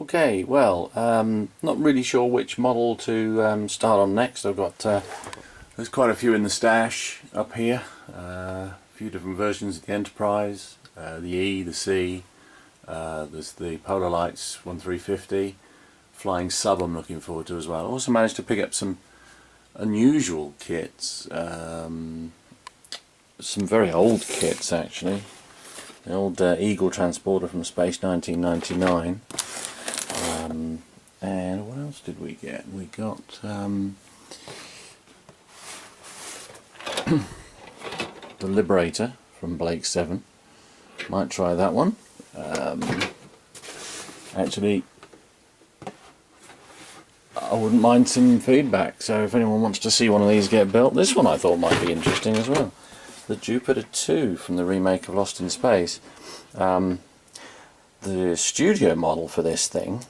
Okay, well, not really sure which model to start on next. I've got there's quite a few in the stash up here. A few different versions of the Enterprise, the E, the C. There's the Polar Lights 1350, Flying Sub I'm looking forward to as well. I also managed to pick up some unusual kits, some very old kits actually. The old Eagle transporter from Space 1999. And what else did we get? We got the Liberator from Blake 7. Might try that one. Actually, I wouldn't mind some feedback, so if anyone wants to see one of these get built, this one I thought might be interesting as well. The Jupiter 2 from the remake of Lost in Space. The studio model for this thing,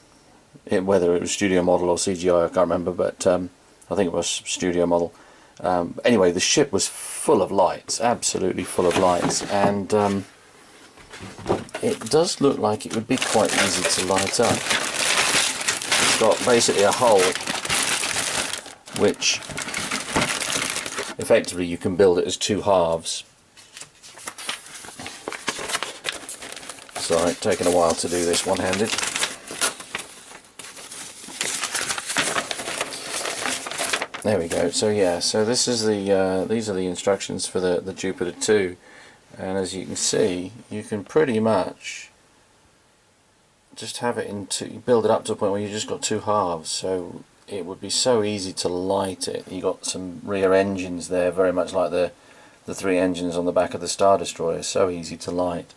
whether it was studio model or CGI I can't remember, but I think it was studio model. Anyway, the ship was full of lights, absolutely full of lights, and it does look like it would be quite easy to light up. It's got basically a hull which effectively you can build it as two halves. Sorry, taking a while to do this one-handed. There we go. So yeah, so this is the these are the instructions for the Jupiter 2, and as you can see, you can pretty much just have it build it up to a point where you just got two halves. So it would be so easy to light it. You got some rear engines there, very much like the three engines on the back of the Star Destroyer. So easy to light.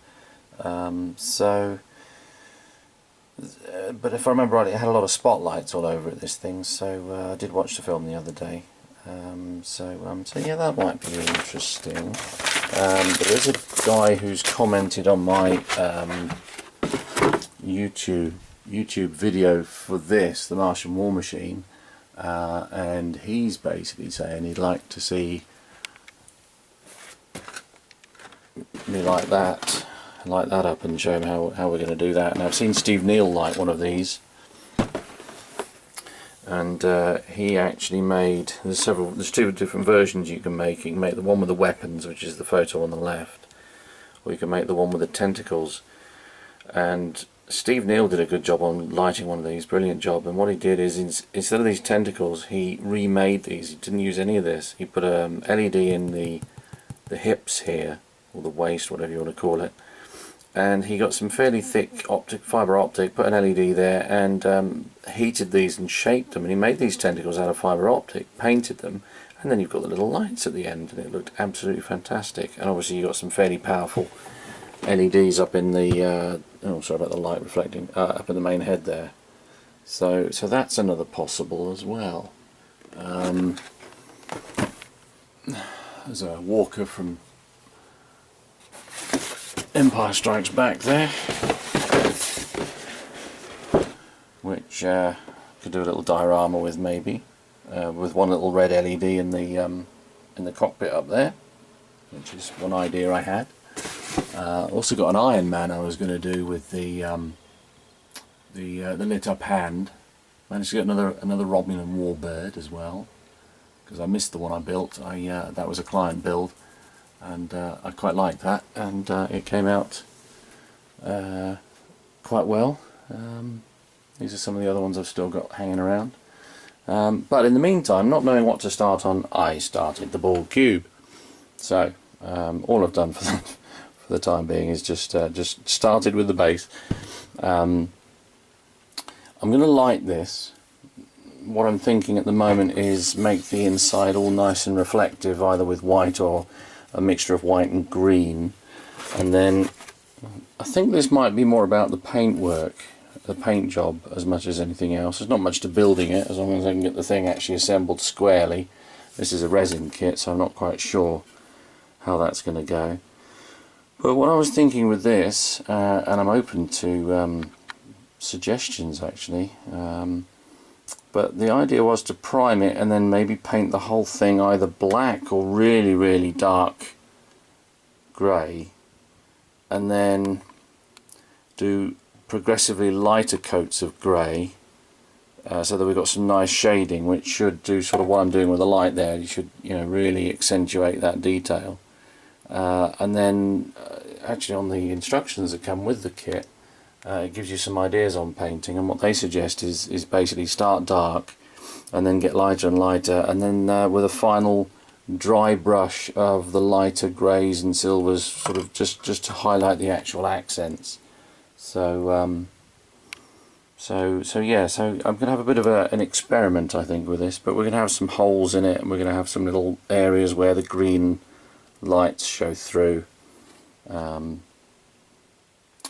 But if I remember right, it had a lot of spotlights all over it, this thing, so I did watch the film the other day. So yeah, that might be interesting. There is a guy who's commented on my YouTube video for this, the Martian War Machine, and he's basically saying he'd like to see me light that up and show him how we're going to do that. And I've seen Steve Neal light one of these, and he actually made, there's two different versions you can make. You can make the one with the weapons, which is the photo on the left, or you can make the one with the tentacles. And Steve Neal did a good job on lighting one of these, brilliant job. And what he did is, instead of these tentacles, he remade these. He didn't use any of this. He put a LED in the hips here, or the waist, whatever you want to call it, and he got some fairly thick fibre optic, put an LED there, and heated these and shaped them, and he made these tentacles out of fibre optic, painted them, and then you've got the little lights at the end, and it looked absolutely fantastic. And obviously you got some fairly powerful LEDs up in the oh, sorry about the light reflecting, up in the main head there. So that's another possible as well. There's a walker from Empire Strikes Back there, which could do a little diorama with, maybe, with one little red LED in the cockpit up there, which is one idea I had. Also got an Iron Man I was going to do with the lit up hand. Managed to get another Romulan Warbird as well, because I missed the one I built. That was a client build, and I quite liked that, and it came out quite well. These are some of the other ones I've still got hanging around. But in the meantime, not knowing what to start on, I started the ball cube. So all I've done for the time being is just started with the base. I'm going to light this. What I'm thinking at the moment is make the inside all nice and reflective, either with white or a mixture of white and green, and then I think this might be more about the paint work, the paint job, as much as anything else. There's not much to building it, as long as I can get the thing actually assembled squarely. This is a resin kit, so I'm not quite sure how that's going to go. But what I was thinking with this, and I'm open to suggestions actually, but the idea was to prime it and then maybe paint the whole thing either black or really, really dark grey, and then do progressively lighter coats of grey, so that we've got some nice shading, which should do sort of what I'm doing with the light there. You should, really accentuate that detail. And then actually on the instructions that come with the kit, it gives you some ideas on painting, and what they suggest is basically start dark and then get lighter and lighter, and then with a final dry brush of the lighter greys and silvers, sort of just to highlight the actual accents. So yeah, so I'm going to have a bit of an experiment, I think, with this, but we're going to have some holes in it, and we're going to have some little areas where the green lights show through.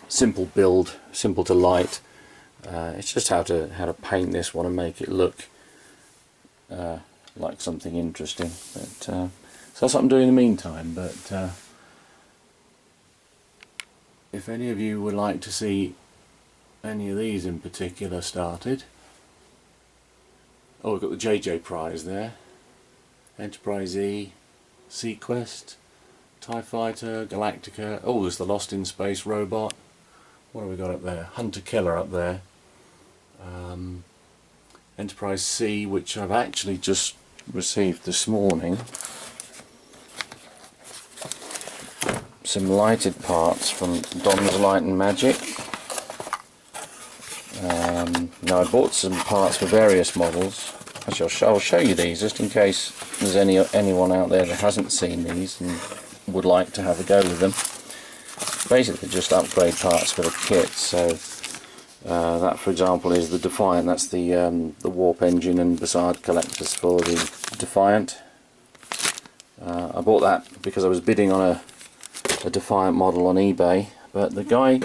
Simple build, simple to light. It's just how to paint this one and make it look like something interesting. But so that's what I'm doing in the meantime. But if any of you would like to see any of these in particular started, we've got the JJ prize there, Enterprise E, Sequest, TIE Fighter, Galactica. There's the Lost in Space robot. What have we got up there? Hunter Killer up there. Enterprise C, which I've actually just received this morning. Some lighted parts from Don's Light and Magic. Now I bought some parts for various models. Actually, I'll show you these just in case there's anyone out there that hasn't seen these and would like to have a go with them. Basically just upgrade parts for the kit. So that, for example, is the Defiant. That's the warp engine and Bassard collectors for the Defiant. I bought that because I was bidding on a Defiant model on eBay, but the guy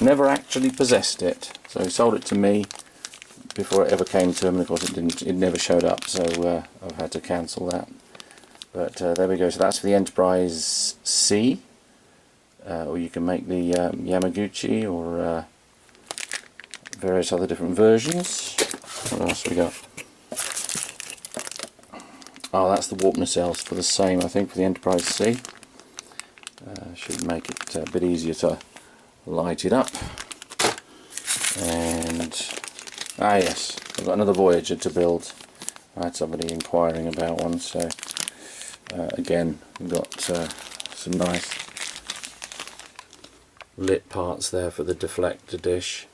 never actually possessed it, so he sold it to me before it ever came to him, and of course it never showed up, so I've had to cancel that. But there we go. So that's for the Enterprise C, or you can make the Yamaguchi, or various other different versions. What else we got? That's the warp nacelles for the same, I think, for the Enterprise C. Should make it a bit easier to light it up. And yes, I've got another Voyager to build. I had somebody inquiring about one, so again, we've got some nice lit parts there for the deflector dish.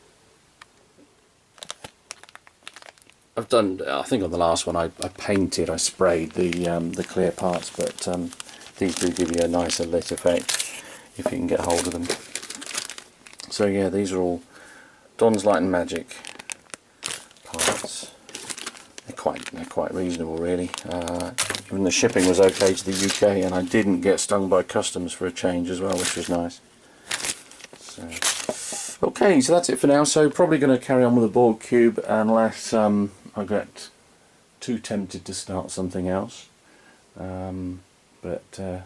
I've done, I think on the last one I I sprayed the clear parts, but these do give you a nicer lit effect if you can get hold of them. So yeah, these are all Don's Light and Magic parts. They're quite reasonable, really. Even the shipping was okay to the UK, and I didn't get stung by customs for a change as well, which was nice. So, okay, so that's it for now. So probably going to carry on with the Borg cube unless I get too tempted to start something else. But it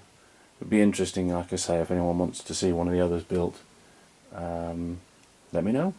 would be interesting, like I say, if anyone wants to see one of the others built, let me know.